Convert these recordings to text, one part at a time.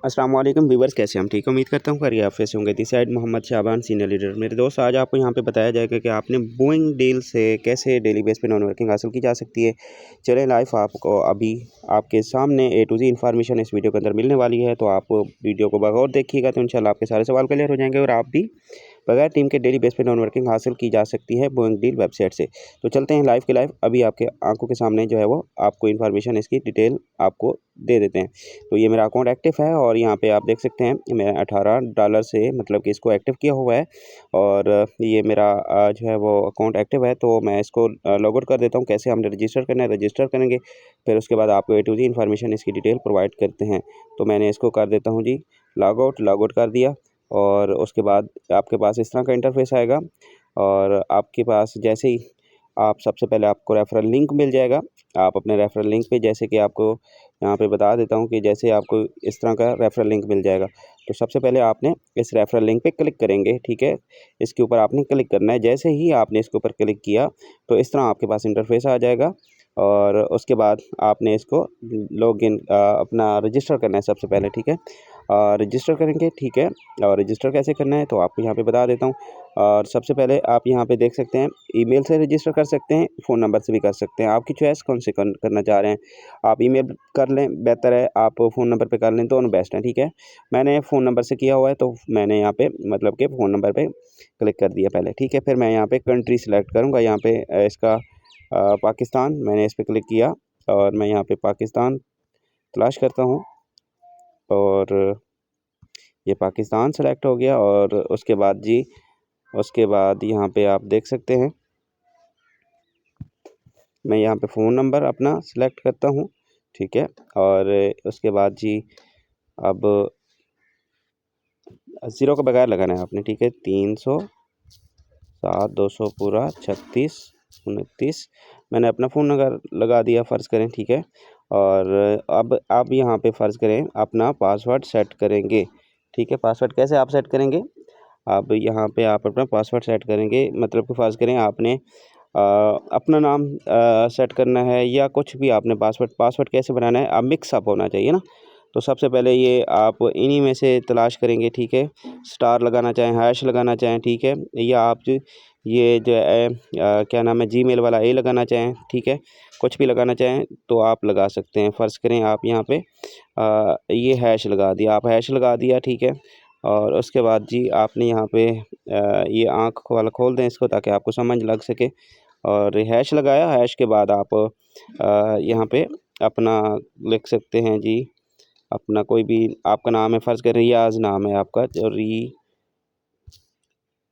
अस्सलाम वालेकुम व्यूवर्स, कैसे हम ठीक उम्मीद करता हूँ खैरियत आप से होंगे। This side Mohammad Shaban senior leader. मेरे दोस्त, आज आपको यहाँ पे बताया जाएगा कि आपने बोइंग डील से कैसे डेली बेस पे नॉन वर्किंग हासिल की जा सकती है। चलें लाइव आपको अभी आपके सामने ए टू जी इन्फॉर्मेशन इस वीडियो के अंदर मिलने वाली है, तो आप वीडियो को बगौर देखिएगा तो इंशाल्लाह आपके सारे सवाल क्लियर हो जाएंगे और आप भी बगैर टीम के डेली बेस पे नॉन वर्किंग हासिल की जा सकती है बोइंग डील वेबसाइट से। तो चलते हैं लाइव के लाइव, अभी आपके आंखों के सामने जो है वो आपको इन्फॉर्मेशन इसकी डिटेल आपको दे देते हैं। तो ये मेरा अकाउंट एक्टिव है और यहाँ पे आप देख सकते हैं मैं $18 से मतलब कि इसको एक्टिव किया हुआ है और ये मेरा जो है वो अकाउंट एक्टिव है। तो मैं इसको लॉग आउट कर देता हूँ। कैसे हमने रजिस्टर करना है, रजिस्टर करेंगे, फिर उसके बाद आपको ए टू जी इन्फॉर्मेशन इसकी डिटेल प्रोवाइड करते हैं। तो मैंने इसको कर देता हूँ जी लॉग आउट कर दिया और उसके बाद आपके पास इस तरह का इंटरफेस आएगा और आपके पास जैसे ही आप सबसे पहले आपको रेफरल लिंक मिल जाएगा। आप अपने रेफरल लिंक पे, जैसे कि आपको यहाँ पे बता देता हूँ कि जैसे आपको इस तरह का रेफरल लिंक मिल जाएगा, तो सबसे पहले आपने इस रेफरल लिंक पे क्लिक करेंगे। ठीक है, इसके ऊपर आपने क्लिक करना है। जैसे ही आपने इसके ऊपर क्लिक किया तो इस तरह आपके पास इंटरफेस आ जाएगा और उसके बाद आपने इसको लॉगिन अपना रजिस्टर करना है सबसे पहले। ठीक है, रजिस्टर करेंगे। ठीक है, और रजिस्टर कैसे करना है तो आपको यहाँ पे बता देता हूँ। और सबसे पहले आप यहाँ पे देख सकते हैं ईमेल से रजिस्टर कर सकते हैं, फ़ोन नंबर से भी कर सकते हैं। आपकी चॉइस कौन से करना चाह रहे हैं। आप ईमेल कर लें, बेहतर है। आप फ़ोन नंबर पे कर लें, दोनों बेस्ट हैं। ठीक है, मैंने फ़ोन नंबर से किया हुआ है तो मैंने यहाँ पे मतलब कि फ़ोन नंबर पे क्लिक कर दिया पहले। ठीक है, फिर मैं यहाँ पे कंट्री सेलेक्ट करूँगा। यहाँ पे इसका पाकिस्तान, मैंने इस पर क्लिक किया और मैं यहाँ पे पाकिस्तान तलाश करता हूँ और ये पाकिस्तान सेलेक्ट हो गया। और उसके बाद यहाँ पे आप देख सकते हैं मैं यहाँ पे फ़ोन नंबर अपना सेलेक्ट करता हूँ। ठीक है, और उसके बाद जी अब 0 के बगैर लगाना है आपने। ठीक है, 307 200 पूरा 36 29 मैंने अपना फ़ोन नंबर लगा दिया फ़र्ज़ करें। ठीक है, और अब आप यहाँ पे फ़र्ज़ करें अपना पासवर्ड सेट करेंगे। ठीक है, पासवर्ड कैसे आप सेट करेंगे, आप यहाँ पे आप अपना पासवर्ड सेट करेंगे। मतलब कि फ़र्ज़ करें आपने अपना नाम सेट करना है या कुछ भी आपने पासवर्ड कैसे बनाना है, आप मिक्स अप होना चाहिए ना। तो सबसे पहले ये आप इन्हीं में से तलाश करेंगे। ठीक है, स्टार लगाना चाहें, हैश लगाना चाहें, ठीक है, या आप जो ये जो है क्या नाम है जीमेल वाला ए लगाना चाहें, ठीक है, कुछ भी लगाना चाहें तो आप लगा सकते हैं। फ़र्ज़ करें आप यहाँ पे ये हैश लगा दिया, आप हैश लगा दिया। ठीक है, और उसके बाद जी आपने यहाँ पे ये आँख वाला खोल दें इसको ताकि आपको समझ लग सके। और हैश लगाया, हैश के बाद आप यहाँ पे अपना लिख सकते हैं जी, अपना कोई भी आपका नाम है, फ़र्ज़ करें रियाज़ नाम है आपका, जो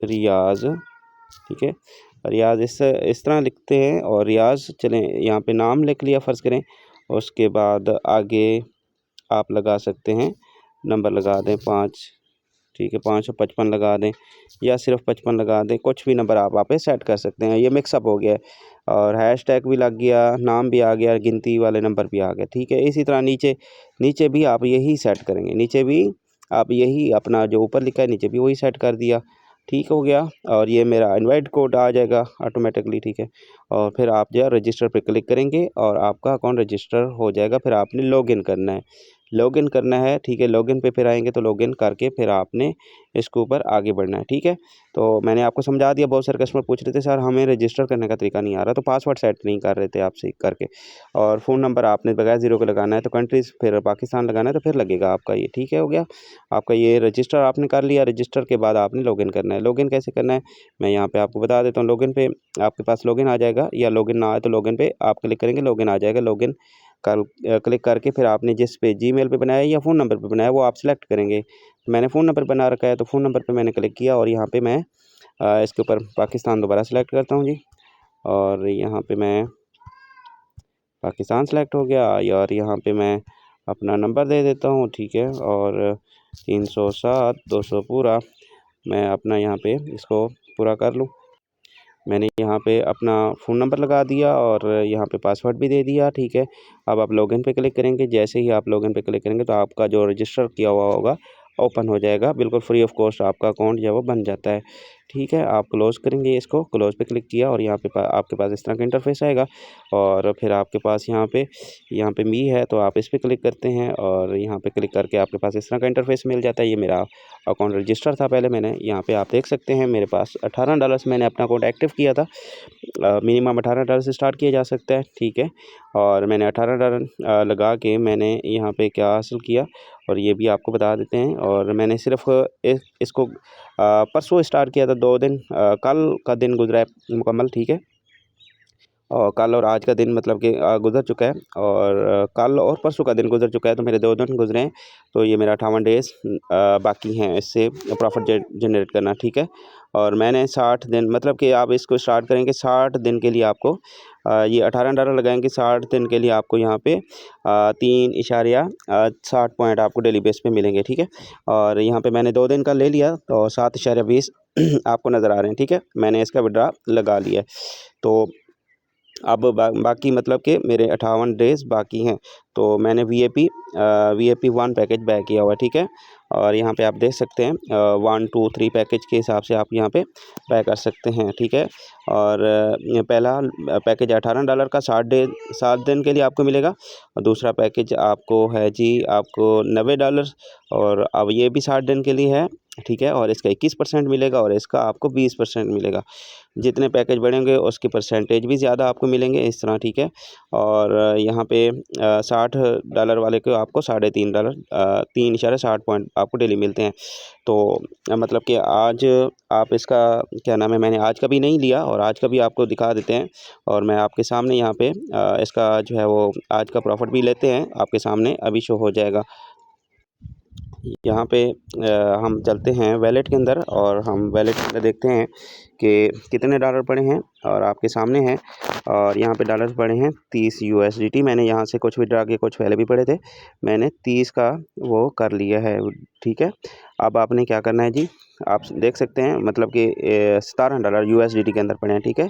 रियाज़। ठीक है, रियाज़ इस तरह लिखते हैं और रियाज़ चलें यहाँ पे नाम लिख लिया फ़र्ज़ करें। उसके बाद आगे आप लगा सकते हैं, नंबर लगा दें 5। ठीक है, 555 लगा दें या सिर्फ 55 लगा दें, कुछ भी नंबर आप वहाँ पे सेट कर सकते हैं। ये मिक्सअप हो गया है और हैशटैग भी लग गया, नाम भी आ गया, गिनती वाले नंबर भी आ गए। ठीक है, इसी तरह नीचे नीचे भी आप यही सेट करेंगे, नीचे भी आप यही अपना जो ऊपर लिखा है नीचे भी वही सेट कर दिया। ठीक हो गया, और ये मेरा इनवाइट कोड आ जाएगा ऑटोमेटिकली। ठीक है, और फिर आप जो है रजिस्टर पे क्लिक करेंगे और आपका अकाउंट रजिस्टर हो जाएगा। फिर आपने लॉगिन करना है, लॉगिन करना है। ठीक है, लॉगिन पे फिर आएंगे तो लॉगिन करके फिर आपने इसके ऊपर आगे बढ़ना है। ठीक है, तो मैंने आपको समझा दिया। बहुत सारे कस्टमर पूछ रहे थे सर हमें रजिस्टर करने का तरीका नहीं आ रहा, तो पासवर्ड सेट नहीं कर रहे थे आपसे करके, और फ़ोन नंबर आपने बगैर 0 के लगाना है, तो कंट्रीज़ फिर पाकिस्तान लगाना है, तो फिर लगेगा आपका ये। ठीक है, हो गया आपका ये रजिस्टर आपने कर लिया। रजिस्टर के बाद आपने लॉगिन करना है। लॉगिन कैसे करना है मैं यहाँ पे आपको बता देता हूँ। लॉगिन पे आपके पास लॉगिन आ जाएगा, या लॉगिन ना आए तो लॉगिन पे आप क्लिक करेंगे, लॉगिन आ जाएगा। लॉगिन क्लिक करके फिर आपने जिस पे जीमेल पे बनाया या फ़ोन नंबर पे बनाया वो आप सेलेक्ट करेंगे। मैंने फ़ोन नंबर बना रखा है तो फ़ोन नंबर पे मैंने क्लिक किया और यहाँ पे मैं इसके ऊपर पाकिस्तान दोबारा सेलेक्ट करता हूँ जी, और यहाँ पे मैं पाकिस्तान सेलेक्ट हो गया और यहाँ पे मैं अपना नंबर दे देता हूँ। ठीक है, और 307 200 पूरा मैं अपना यहाँ पे इसको पूरा कर लूँ। मैंने यहाँ पे अपना फ़ोन नंबर लगा दिया और यहाँ पे पासवर्ड भी दे दिया। ठीक है, अब आप लॉगिन पे क्लिक करेंगे। जैसे ही आप लॉगिन पे क्लिक करेंगे तो आपका जो रजिस्टर किया हुआ होगा ओपन हो जाएगा, बिल्कुल फ्री ऑफ कॉस्ट आपका अकाउंट जो है वो बन जाता है। ठीक है। आप क्लोज़ करेंगे, इसको क्लोज़ पे क्लिक किया और यहाँ पे आपके पास इस तरह का इंटरफेस आएगा। और फिर आपके पास यहाँ पे मी है, तो आप इस पे क्लिक करते हैं और यहाँ पे क्लिक करके आपके पास इस तरह का इंटरफेस मिल जाता है। ये मेरा अकाउंट रजिस्टर था पहले, मैंने यहाँ पे आप देख सकते हैं मेरे पास $18 से मैंने अपना अकाउंट एक्टिव किया था। मिनिमम $18 से स्टार्ट किया जा सकता है, ठीक है। और मैंने $18 लगा के मैंने यहाँ पे क्या हासिल किया और ये भी आपको बता देते हैं। और मैंने सिर्फ इसको परसों स्टार्ट किया था, 2 दिन कल का दिन गुजरा है मुकम्मल, ठीक है। और कल और आज का दिन मतलब कि गुज़र चुका है, और कल और परसों का दिन गुज़र चुका है, तो मेरे 2 दिन गुज़रे हैं। तो ये मेरा 58 डेज़ बाकी हैं इससे प्रॉफ़िट जनरेट करना, ठीक है। और मैंने 60 दिन मतलब कि आप इसको स्टार्ट करेंगे 60 दिन के लिए आपको ये $18 लगाएंगे 60 दिन के लिए आपको यहाँ पे 3.60 पॉइंट आपको डेली बेस पे मिलेंगे, ठीक है। और यहाँ पे मैंने 2 दिन का ले लिया तो 7.20 आपको नज़र आ रहे हैं, ठीक है। मैंने इसका विड्रा लगा लिया है। तो अब बाकी मतलब कि मेरे 58 डेज़ बाकी हैं। तो मैंने वीआईपी 1 पैकेज बाय किया हुआ है, ठीक है। और यहाँ पे आप देख सकते हैं 1 2 3 पैकेज के हिसाब से आप यहाँ पे बाय कर सकते हैं, ठीक है। और पहला पैकेज $18 का 60 दिन के लिए आपको मिलेगा। और दूसरा पैकेज आपको है जी आपको $90, और अब ये भी 60 दिन के लिए है, ठीक है। और इसका 21% मिलेगा और इसका आपको 20% मिलेगा। जितने पैकेज बढ़ेंगे उसकी परसेंटेज भी ज़्यादा आपको मिलेंगे इस तरह, ठीक है। और यहाँ पे $60 वाले को आपको $3.5 3.60 पॉइंट आपको डेली मिलते हैं। तो मतलब कि आज आप इसका क्या नाम है, मैंने आज का भी नहीं लिया और आज का भी आपको दिखा देते हैं। और मैं आपके सामने यहाँ पे इसका जो है वो आज का प्रॉफिट भी लेते हैं, आपके सामने अभी शो हो जाएगा। यहाँ पे हम चलते हैं वैलेट के अंदर और हम वैलेट के अंदर देखते हैं कि कितने डॉलर पड़े हैं, और आपके सामने हैं। और यहाँ पे डॉलर पड़े हैं 30 USDT। मैंने यहाँ से कुछ विड्रा किए, कुछ पहले भी पड़े थे, मैंने 30 का वो कर लिया है, ठीक है। अब आपने क्या करना है जी, आप देख सकते हैं मतलब कि $17 USDT के अंदर पड़े हैं, ठीक है।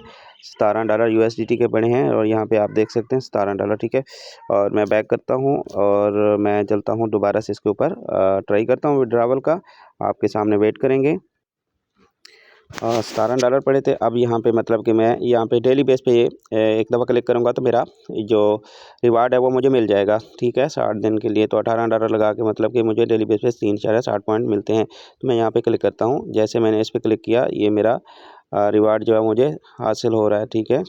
$17 USDT के पड़े हैं और यहाँ पे आप देख सकते हैं $17, ठीक है। और मैं बैक करता हूँ और मैं चलता हूँ दोबारा से इसके ऊपर ट्राई करता हूँ विड्रावल का, आपके सामने वेट करेंगे। $17 पड़े थे। अब यहाँ पे मतलब कि मैं यहाँ पे डेली बेस पे एक दफ़ा क्लिक करूँगा तो मेरा जो रिवार्ड है वो मुझे मिल जाएगा, ठीक है। 60 दिन के लिए तो $18 लगा के मतलब कि मुझे डेली बेस पे 3.60 पॉइंट मिलते हैं। तो मैं यहाँ पे क्लिक करता हूँ, जैसे मैंने इस पर क्लिक किया ये मेरा रिवार्ड जो है मुझे हासिल हो रहा है, ठीक है।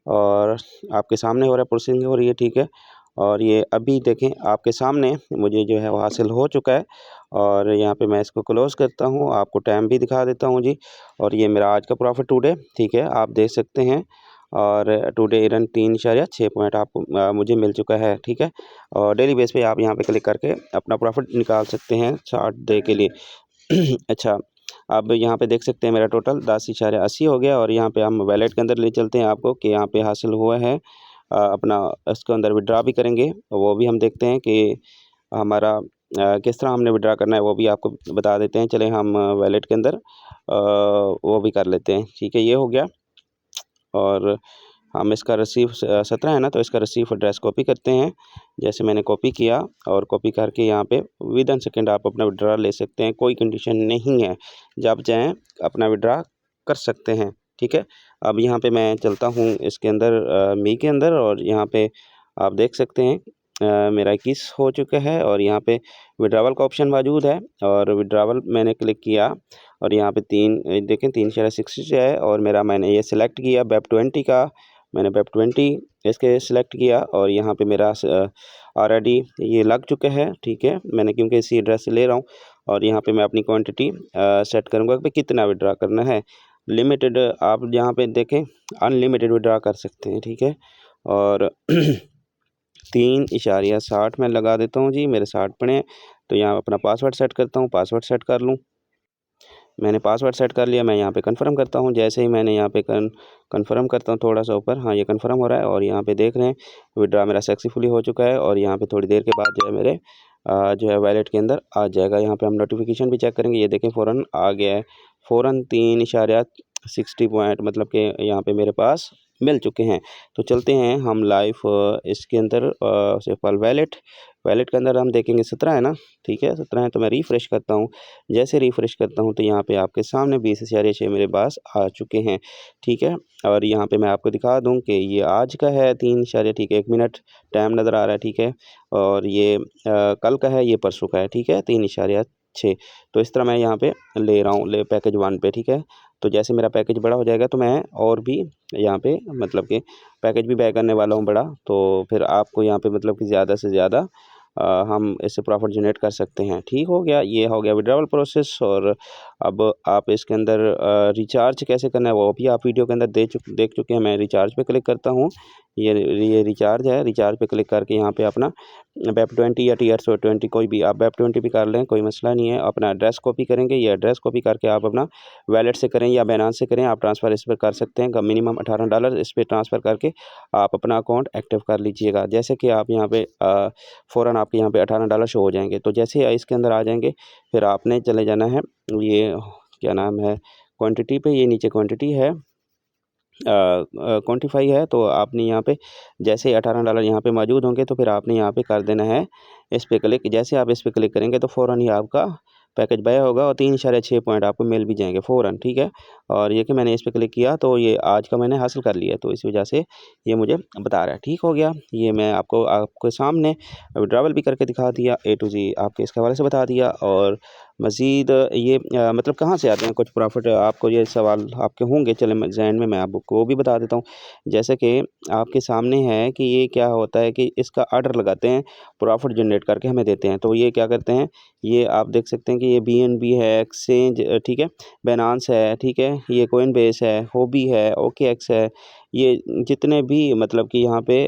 और आपके सामने हो रहा है, प्रोसेसिंग हो रही है, ठीक है। और ये अभी देखें आपके सामने मुझे जो है वो हासिल हो चुका है। और यहाँ पे मैं इसको क्लोज़ करता हूँ, आपको टाइम भी दिखा देता हूँ जी। और ये मेरा आज का प्रॉफिट टुडे, ठीक है, आप देख सकते हैं। और टुडे रन 3.6 पॉइंट आपको मुझे मिल चुका है, ठीक है। और डेली बेस पे आप यहाँ पे क्लिक करके अपना प्रॉफिट निकाल सकते हैं 60 डे के लिए। अच्छा, अब यहाँ पे देख सकते हैं मेरा टोटल 10.80 हो गया। और यहाँ पे हम वैलेट के अंदर ले चलते हैं आपको कि यहाँ पे हासिल हुआ है। अपना इसके अंदर विड्रा भी करेंगे, वो भी हम देखते हैं कि हमारा किस तरह हमने विड्रा करना है, वो भी आपको बता देते हैं। चलें हम वैलेट के अंदर वो भी कर लेते हैं, ठीक है। ये हो गया। और हम इसका रिसीव 17 है ना, तो इसका रिसीव एड्रेस कॉपी करते हैं, जैसे मैंने कॉपी किया। और कॉपी करके यहाँ पे विदिन सेकेंड आप अपना विड्रा ले सकते हैं, कोई कंडीशन नहीं है, जब चाहें अपना विड्रा कर सकते हैं, ठीक है। अब यहाँ पे मैं चलता हूँ इसके अंदर मी के अंदर, और यहाँ पे आप देख सकते हैं मेरा 21 हो चुका है। और यहाँ पे विड्रावल का ऑप्शन मौजूद है, और विड्रावल मैंने क्लिक किया और यहाँ पे देखें 3.60 है। और मैंने ये सिलेक्ट किया वेब 20 का, मैंने वेब 20 इसके सिलेक्ट किया। और यहाँ पे मेरा ऑलरेडी ये लग चुका है, ठीक है। मैंने क्योंकि इसी एड्रेस से ले रहा हूँ। और यहाँ पे मैं अपनी क्वांटिटी सेट करूँगा कि कितना विड्रा करना है। लिमिटेड आप यहाँ पे देखें अनलिमिटेड विड्रा कर सकते हैं, ठीक है। और 3.60 मैं लगा देता हूँ जी, मेरे 60 पड़े हैं। तो यहाँ अपना पासवर्ड सेट करता हूँ, पासवर्ड सेट कर लूँ। मैंने पासवर्ड सेट कर लिया, मैं यहाँ पे कंफर्म करता हूँ। जैसे ही मैंने यहाँ पे कंफर्म करता हूँ थोड़ा सा ऊपर, हाँ ये कंफर्म हो रहा है। और यहाँ पे देख रहे हैं विड्रा मेरा सक्सेसफुली हो चुका है। और यहाँ पे थोड़ी देर के बाद जो है मेरे जो है वैलेट के अंदर आ जाएगा। यहाँ पे हम नोटिफिकेशन भी चेक करेंगे, ये देखें फ़ौरन आ गया है, फ़ौरन 3.60 पॉइंट मतलब कि यहाँ पे मेरे पास मिल चुके हैं। तो चलते हैं हम लाइव इसके अंदर सिंपल वैलेट के अंदर हम देखेंगे 17 है ना, ठीक है 17 है। तो मैं रिफ़्रेश करता हूँ, जैसे रिफ़्रेश करता हूँ तो यहाँ पे आपके सामने 20,6 मेरे पास आ चुके हैं, ठीक है। और यहाँ पे मैं आपको दिखा दूँ कि ये आज का है 3 इशारे, ठीक है 1 मिनट टाइम नज़र आ रहा है, ठीक है। और ये कल का है, ये परसों का है, ठीक है 3 इशारे 6। तो इस तरह मैं यहाँ पे ले रहा हूँ पैकेज 1 पे, ठीक है। तो जैसे मेरा पैकेज बड़ा हो जाएगा तो मैं और भी यहाँ पे मतलब कि पैकेज भी बाय करने वाला हूँ बड़ा, तो फिर आपको यहाँ पे मतलब कि ज़्यादा से ज़्यादा हम इससे प्रॉफिट जनरेट कर सकते हैं। ठीक हो गया, ये हो गया विड्रॉवल प्रोसेस। और अब आप इसके अंदर रिचार्ज कैसे करना है वो भी आप वीडियो के अंदर देख चुके हैं। मैं रिचार्ज पे क्लिक करता हूँ, ये रिचार्ज है, रिचार्ज पे क्लिक करके यहाँ पे अपना BEP20 या TRS20 कोई भी आप BEP20 भी कर लें, कोई मसला नहीं है। अपना एड्रेस कॉपी करेंगे, ये एड्रेस कॉपी करके आप अपना वैलेट से करें या बाइनेंस से करें, आप ट्रांसफ़र इस पर कर सकते हैं। मिनिमम $18 इस पर ट्रांसफ़र करके आप अपना अकाउंट एक्टिव कर लीजिएगा। जैसे कि आप यहाँ पे फ़ौरन आपके यहाँ पे $18 शो हो जाएंगे। तो जैसे ही इसके अंदर आ जाएंगे फिर आपने चले जाना है, ये क्या नाम है, क्वांटिटी पे, ये नीचे क्वांटिटी है, क्वांटिफाई है। तो आपने यहाँ पे जैसे ही $18 यहाँ पे मौजूद होंगे तो फिर आपने यहाँ पे कर देना है इस पे क्लिक। जैसे आप इस पे क्लिक करेंगे तो फ़ौरन ही आपका पैकेज बाय होगा और 3.6 पॉइंट आपको मिल भी जाएंगे फ़ौरन, ठीक है। और ये कि मैंने इस पे क्लिक किया तो ये आज का मैंने हासिल कर लिया, तो इस वजह से ये मुझे बता रहा है। ठीक हो गया, ये मैं आपके सामने विड्रॉवल भी करके दिखा दिया, A to Z आपके इसके हवाले से बता दिया। और मज़ीद ये मतलब कहाँ से आते हैं कुछ प्रॉफिट, आपको ये सवाल आपके होंगे, चले मैं ज़हन में मैं आपको वो भी बता देता हूँ। जैसे कि आपके सामने है कि ये क्या होता है कि इसका ऑर्डर लगाते हैं, प्रॉफिट जनरेट करके हमें देते हैं। तो ये क्या करते हैं, ये आप देख सकते हैं कि ये BNB है, एक्सचेंज, ठीक है, बाइनेंस है, ठीक है, ये कोइनबेस है, होबी है, OKX है, ये जितने भी मतलब कि यहाँ पे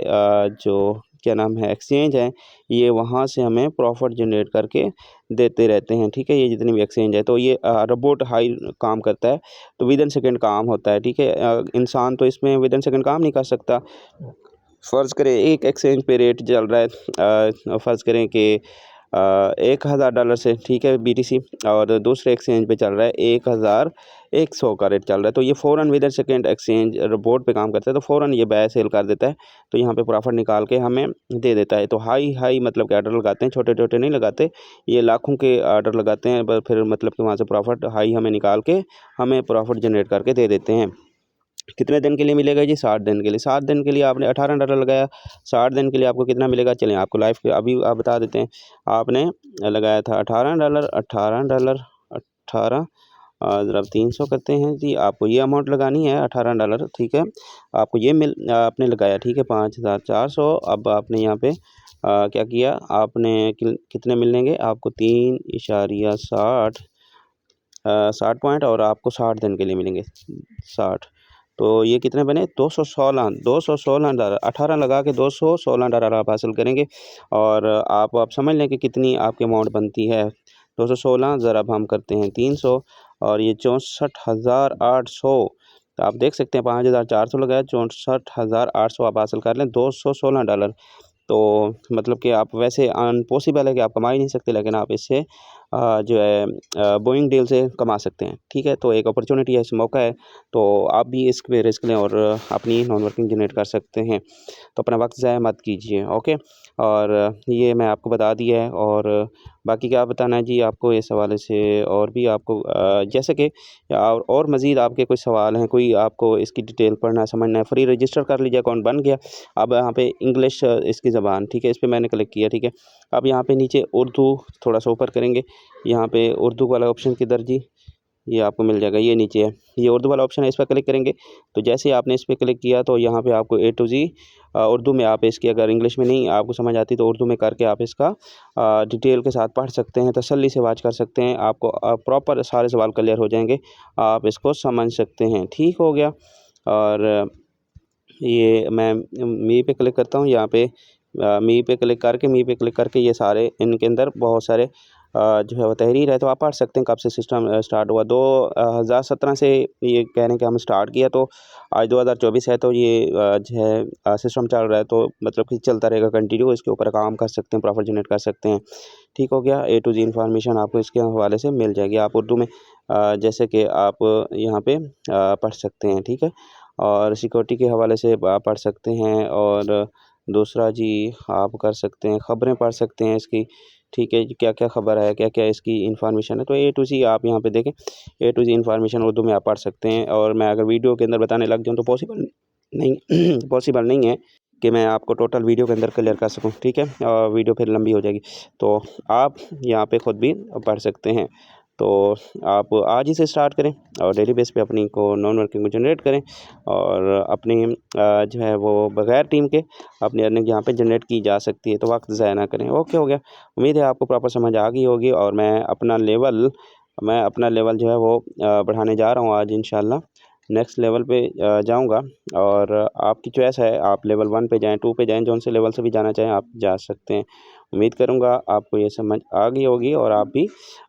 जो क्या नाम है एक्सचेंज है, ये वहाँ से हमें प्रॉफिट जनरेट करके देते रहते हैं, ठीक है। ये जितनी भी एक्सचेंज है, तो ये रोबोट हाई काम करता है, तो विद इन सेकंड काम होता है, ठीक है। इंसान तो इसमें विद इन सेकंड काम नहीं कर सकता। फ़र्ज़ करें एक एक्सचेंज पे रेट चल रहा है, फ़र्ज़ करें कि $1,000 से, ठीक है, BTC, और दूसरे एक्सचेंज पे चल रहा है 1,100 का रेट चल रहा है। तो ये फ़ौरन with in second exchange robot पे काम करता है, तो फ़ौरन ये बाय सेल कर देता है, तो यहाँ पे प्रॉफिट निकाल के हमें दे देता है। तो हाई मतलब के ऑर्डर लगाते हैं, छोटे-छोटे नहीं लगाते, ये लाखों के ऑर्डर लगाते हैं, फिर मतलब कि वहाँ से प्रॉफिट हाई हमें निकाल के हमें प्रॉफिट जनरेट करके दे देते हैं। कितने दिन के लिए मिलेगा जी? 60 दिन के लिए। 60 दिन के लिए आपने $18 लगाया, 60 दिन के लिए आपको कितना मिलेगा? चलें आपको लाइव अभी आप बता देते हैं। आपने लगाया था $18, 18 ज़रा 300 करते हैं जी, आपको ये अमाउंट लगानी है $18, ठीक है। आपको ये आपने लगाया, ठीक है, 5,400। अब आपने यहाँ पे क्या किया, आपने कितने मिलेंगे आपको? 3.60 60 पॉइंट, और आपको 60 दिन के लिए मिलेंगे 60। तो ये कितने बने? $216 18 लगा के $216 आप हासिल करेंगे। और आप समझ लें कि कितनी आपकी अमाउंट बनती है। 216 ज़रा अब हम करते हैं 300, और ये 64,800। तो आप देख सकते हैं 5,400 लगाया, 64,800 आप हासिल कर लें, $216। तो मतलब कि आप वैसे अनपॉसिबल है कि आप कमा ही नहीं सकते, लेकिन आप इससे जो है बोइंग डील से कमा सकते हैं, ठीक है। तो एक अपॉर्चुनिटी है, इस मौका है, तो आप भी इस पे रिस्क लें और अपनी नॉन वर्किंग जनरेट कर सकते हैं। तो अपना वक्त ज़ाया मत कीजिए, ओके। और ये मैं आपको बता दिया है। और बाकी क्या बताना है जी आपको इस हवाले से, और भी आपको जैसे कि और मज़ीद आपके कोई सवाल हैं, कोई आपको इसकी डिटेल पढ़ना समझना है, फ्री रजिस्टर कर लीजिए, अकाउंट बन गया। अब यहाँ पे इंग्लिश इसकी ज़बान, ठीक है, इस पर मैंने क्लिक किया, ठीक है। अब यहाँ पे नीचे उर्दू थोड़ा सा ऊपर करेंगे, यहाँ पे उर्दू वाला ऑप्शन किधर जी, ये आपको मिल जाएगा, ये नीचे है, ये उर्दू वाला ऑप्शन है, इस पर क्लिक करेंगे। तो जैसे ही आपने इस पर क्लिक किया तो यहाँ पे आपको A to Z उर्दू में आप इसकी, अगर इंग्लिश में नहीं आपको समझ आती तो उर्दू में करके आप इसका डिटेल के साथ पढ़ सकते हैं, तसल्ली से वाच कर सकते हैं, आपको प्रॉपर सारे सवाल क्लियर हो जाएंगे, आप इसको समझ सकते हैं। ठीक हो गया। और ये मैं मी पे क्लिक करता हूँ, यहाँ पे मी पे क्लिक करके ये सारे इनके अंदर बहुत सारे जो है वो तहरीर है, तो आप पढ़ सकते हैं कब से सिस्टम स्टार्ट हुआ। 2017 से ये कह रहे हैं कि हम स्टार्ट किया, तो आज 2024 है, तो ये जो है सिस्टम चल रहा है, तो मतलब कि चलता रहेगा कंटिन्यू, इसके ऊपर काम कर सकते हैं, प्रॉफिट जनरेट कर सकते हैं। ठीक हो गया, A to Z इंफॉर्मेशन आपको इसके हवाले से मिल जाएगी। आप उर्दू में जैसे कि आप यहाँ पे पढ़ सकते हैं, ठीक है। और सिक्योरिटी के हवाले से आप पढ़ सकते हैं। और दूसरा जी, आप कर सकते हैं ख़बरें पढ़ सकते हैं इसकी, ठीक है, क्या क्या ख़बर है, क्या क्या इसकी इन्फॉर्मेशन है। तो ए टू ज़ी आप यहाँ पे देखें, ए टू ज़ी इन्फॉर्मेशन उर्दू में आप पढ़ सकते हैं। और मैं अगर वीडियो के अंदर बताने लग जाऊँ तो पॉसिबल नहीं पॉसिबल नहीं है कि मैं आपको टोटल वीडियो के अंदर क्लियर कर सकूं, ठीक है, और वीडियो फिर लंबी हो जाएगी। तो आप यहाँ पे ख़ुद भी पढ़ सकते हैं। तो आप आज ही से स्टार्ट करें और डेली बेस पे अपनी को नॉन वर्किंग को जनरेट करें और अपनी जो है वो बगैर टीम के अपनी अर्निंग यहाँ पे जनरेट की जा सकती है। तो वक्त ज़ाया ना करें। ओके हो गया, उम्मीद है आपको प्रॉपर समझ आ गई होगी। और मैं अपना लेवल जो है वो बढ़ाने जा रहा हूँ आज इंशाल्लाह। नेक्स्ट लेवल पे जाऊंगा और आपकी चॉइस है, आप लेवल 1 पे जाएं, 2 पे जाएं, जौन से लेवल से भी जाना चाहें आप जा सकते हैं। उम्मीद करूंगा आपको ये समझ आ गई होगी और आप भी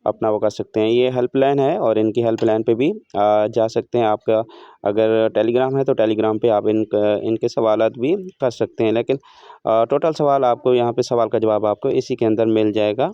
अपना वो कर सकते हैं। ये हेल्पलाइन है और इनकी हेल्पलाइन पे भी जा सकते हैं। आपका अगर टेलीग्राम है तो टेलीग्राम पे आप इनके सवालात भी कर सकते हैं। लेकिन टोटल सवाल आपको यहाँ पे सवाल का जवाब आपको इसी के अंदर मिल जाएगा।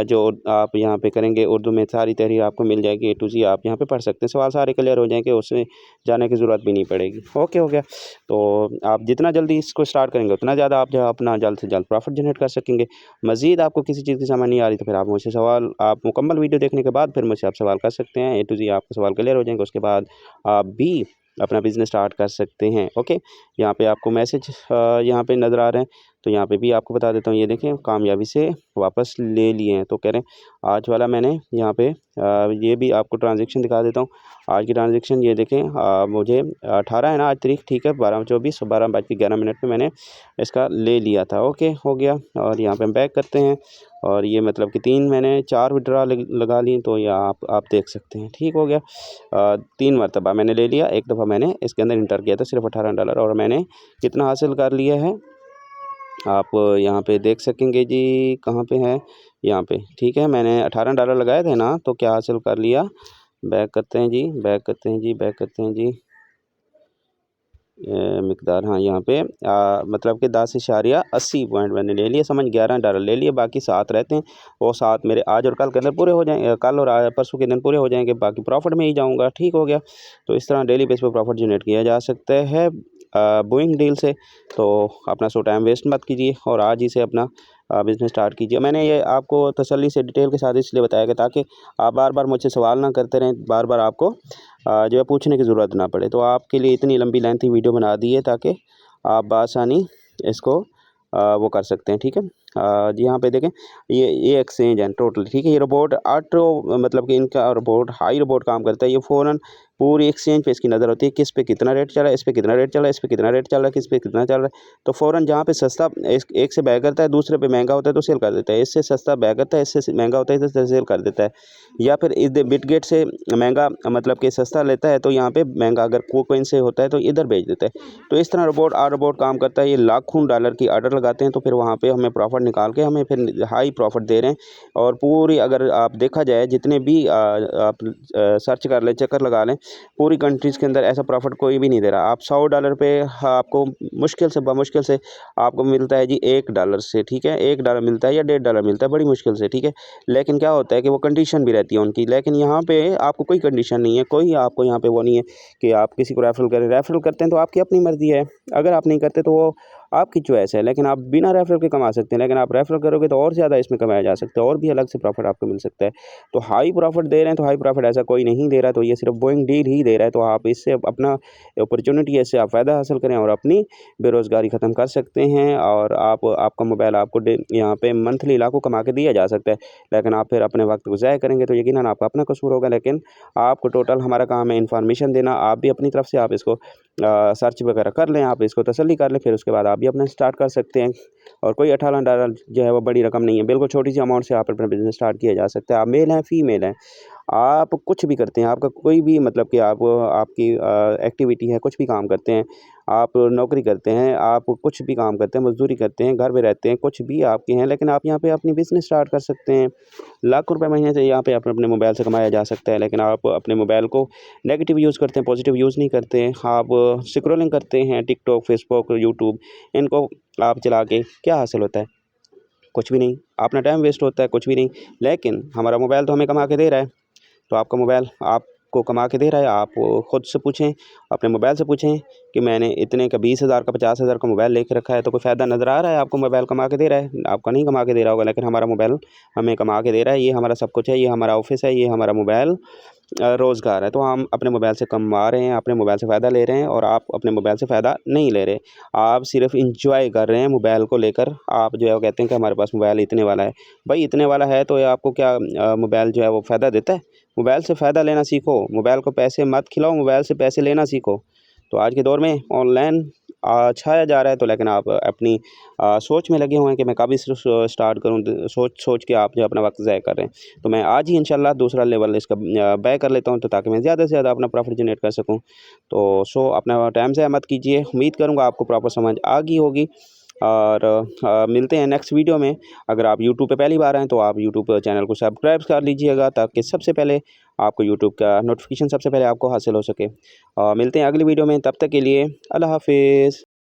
जो आप यहाँ पे करेंगे उर्दू में सारी तहरीर आपको मिल जाएगी, ए टू ज़ी आप यहाँ पे पढ़ सकते हैं। सवाल सारे क्लियर हो जाएंगे, उसमें जाने की ज़रूरत भी नहीं पड़ेगी। ओके हो गया। तो आप जितना जल्दी इसको स्टार्ट करेंगे उतना ज़्यादा आप जो है अपना जल्द से जल्द प्रॉफिट जनरेट कर सकेंगे। मज़ीद आपको किसी चीज़ की समझ नहीं आ रही तो फिर आप मुझसे सवाल, आप मुकम्मल वीडियो देखने के बाद फिर मुझसे आप सवाल कर सकते हैं। ए टू ज़ी आपके सवाल क्लियर हो जाएंगे, उसके बाद आप भी अपना बिज़नेस स्टार्ट कर सकते हैं। ओके, यहाँ पे आपको मैसेज यहाँ पे नज़र आ रहे हैं, तो यहाँ पे भी आपको बता देता हूँ। ये देखें, कामयाबी से वापस ले लिए हैं। तो कह रहे हैं आज वाला मैंने यहाँ पे ये भी आपको ट्रांजेक्शन दिखा देता हूँ। आज की ट्रांजेक्शन ये देखें, मुझे 18 है ना आज तारीख, ठीक है, 12/24 12:11 पे मैंने इसका ले लिया था। ओके हो गया। और यहाँ पे हम बैक करते हैं और ये मतलब कि 4 विड्रा लगा ली, तो ये आप देख सकते हैं। ठीक हो गया। 3 मरतबा मैंने ले लिया, एक दफ़ा मैंने इसके अंदर इंटर किया था सिर्फ $18 और मैंने कितना हासिल कर लिया है आप यहाँ पे देख सकेंगे जी। कहाँ पे है, यहाँ पे, ठीक है। मैंने $18 लगाए थे ना, तो क्या हासिल कर लिया, बैक करते हैं जी, बैक करते हैं जी, बैक करते हैं जी। मिकदार, हाँ, यहाँ पे मतलब कि 10.80 पॉइंट मैंने ले लिए, समझ $11 ले लिए, बाकी 7 रहते हैं। वो 7 मेरे आज और कल के अंदर पूरे हो जाएंगे, कल और परसों के दिन पूरे हो जाएंगे, बाकी प्रॉफिट में ही जाऊँगा। ठीक हो गया। तो इस तरह डेली बेस पर प्रॉफिट जनरेट किया जा सकता है बोइंग डील से। तो अपना सो टाइम वेस्ट मत कीजिए और आज ही से अपना बिज़नेस स्टार्ट कीजिए। मैंने ये आपको तसल्ली से डिटेल के साथ इसलिए बताया कि ताकि आप बार बार मुझसे सवाल ना करते रहें, बार बार आपको जो है पूछने की ज़रूरत ना पड़े। तो आपके लिए इतनी लंबी लेंथी वीडियो बना दी है ताकि आप बआसानी इसको वो कर सकते हैं। ठीक है। जी, यहाँ पे देखें, ये एक्सचेंज है टोटल, ठीक है। ये रोबोट ऑटो मतलब कि इनका रोबोट हाई रोबोट काम करता है। ये फ़ौरन पूरी एक्सचेंज पे इसकी नज़र होती है, किस पे कितना रेट चल रहा है, इस पे कितना रेट चल रहा है, इस पे कितना रेट चल रहा है, किस पे कितना चल रहा है। तो फ़ौरन जहाँ पे सस्ता एक से बाय करता है, दूसरे पे महंगा होता है तो सेल कर देता है। इससे सस्ता बाय करता है, इससे महंगा होता है तो सेल कर देता है। या फिर इस बिटगेट से महंगा मतलब कि सस्ता लेता है तो यहाँ पे महंगा अगर कोइन से होता है तो इधर बेच देता है। तो इस तरह रोबोट काम करता है। ये लाखों डॉलर की ऑर्डर लगाते हैं तो फिर वहाँ पे हमें प्रॉफिट निकाल के हमें फिर हाई प्रॉफिट दे रहे हैं। और पूरी अगर आप देखा जाए जितने भी आप सर्च कर लें, चक्कर लगा लें, पूरी कंट्रीज़ के अंदर ऐसा प्रॉफिट कोई भी नहीं दे रहा। आप $100 पे आपको मुश्किल से बमुश्किल से आपको मिलता है जी $1 से, ठीक है, $1 मिलता है या $1.5 मिलता है बड़ी मुश्किल से, ठीक है। लेकिन क्या होता है कि वो कंडीशन भी रहती है उनकी, लेकिन यहाँ पे आपको कोई कंडीशन नहीं है, कोई आपको यहाँ पे वो नहीं है कि आप किसी को रेफरल करते हैं तो आपकी अपनी मर्ज़ी है। अगर आप नहीं करते तो वो आपकी चॉइस है, लेकिन आप बिना रेफरल के कमा सकते हैं। लेकिन आप रेफरल करोगे तो और ज़्यादा इसमें कमाया जा सकता है और भी अलग से प्रॉफिट आपको मिल सकता है। तो हाई प्रॉफिट दे रहे हैं तो हाई प्रॉफिट ऐसा कोई नहीं दे रहा, तो ये सिर्फ बोइंग डील ही दे रहा है। तो आप इससे अपना अपॉर्चुनिटी है, इससे आप फ़ायदा हासिल करें और अपनी बेरोज़गारी ख़त्म कर सकते हैं। और आपका मोबाइल आपको यहाँ पे मंथली लाखों कमा के दिया जा सकता है, लेकिन आप फिर अपने वक्त को ज़ाया करेंगे तो यकीनन आपका अपना कसूर होगा। लेकिन आपको टोटल हमारा काम है इन्फॉर्मेशन देना। आप भी अपनी तरफ से आप इसको सर्च वगैरह कर लें, आप इसको तसल्ली कर लें, फिर उसके बाद आप भी अपना स्टार्ट कर सकते हैं। और कोई $18 जो है वो बड़ी रकम नहीं है, बिल्कुल छोटी सी अमाउंट से आप अपना बिज़नेस स्टार्ट किया जा सकता है। आप मेल हैं, फीमेल हैं, आप कुछ भी करते हैं, आपका कोई भी मतलब कि आप आपकी एक्टिविटी है, कुछ भी काम करते हैं, आप नौकरी करते हैं, आप कुछ भी काम करते हैं, मज़दूरी करते हैं, घर में रहते हैं, कुछ भी आपके हैं, लेकिन आप यहाँ पे अपनी बिज़नेस स्टार्ट कर सकते हैं। लाखों रुपए महीने से यहाँ पे अपने मोबाइल से कमाया जा सकता है। लेकिन आप अपने मोबाइल को नेगेटिव यूज़ करते हैं, पॉजिटिव यूज़ नहीं करते हैं। आप स्क्रॉलिंग करते हैं, टिकटॉक, फेसबुक, यूट्यूब, इनको आप चला के क्या हासिल होता है? कुछ भी नहीं। अपना टाइम वेस्ट होता है, कुछ भी नहीं। लेकिन हमारा मोबाइल तो हमें कमा के दे रहा है। तो आपका मोबाइल आपको आपको कमा के दे रहा है, आप ख़ुद से पूछें, अपने मोबाइल से पूछें कि मैंने इतने का 20,000 का 50,000 का मोबाइल लेके रखा है, तो कोई फ़ायदा नज़र आ रहा है आपको? मोबाइल कमा के दे रहा है? आपका नहीं कमा के दे रहा होगा, लेकिन हमारा मोबाइल हमें कमा के दे रहा है। ये हमारा सब कुछ है, ये हमारा ऑफ़िस है, ये हमारा मोबाइल रोज़गार है। तो हम अपने मोबाइल से कमा रहे हैं, अपने मोबाइल से फ़ायदा ले रहे हैं, और आप अपने मोबाइल से फ़ायदा नहीं ले रहे। आप सिर्फ़ एन्जॉय कर रहे हैं मोबाइल को लेकर। आप जो है वो कहते हैं कि हमारे पास मोबाइल इतने वाला है। भाई इतने वाला है तो ये आपको क्या मोबाइल जो है वो फ़ायदा देता है? मोबाइल से फ़ायदा लेना सीखो, मोबाइल को पैसे मत खिलाओ, मोबाइल से पैसे लेना सीखो। तो आज के दौर में ऑनलाइन छाया जा रहा है, तो लेकिन आप अपनी सोच में लगे हुए हैं कि मैं कब इस स्टार्ट करूँ, सोच के आप जो अपना वक्त ज़ाया कर रहे हैं। तो मैं आज ही इंशाल्लाह दूसरा लेवल इसका बाय कर लेता हूँ, तो ताकि मैं ज़्यादा से ज़्यादा अपना प्रॉफ़िट जनरेट कर सकूँ। तो अपना टाइम ज़ाया मत कीजिए। उम्मीद करूँगा आपको प्रॉपर समझ आ गई होगी, और मिलते हैं नेक्स्ट वीडियो में। अगर आप यूट्यूब पे पहली बार आएँ तो आप यूट्यूब चैनल को सब्सक्राइब कर लीजिएगा, ताकि सबसे पहले आपको यूट्यूब का नोटिफिकेशन सबसे पहले आपको हासिल हो सके। मिलते हैं अगली वीडियो में, तब तक के लिए अल्लाह हाफ़िज़।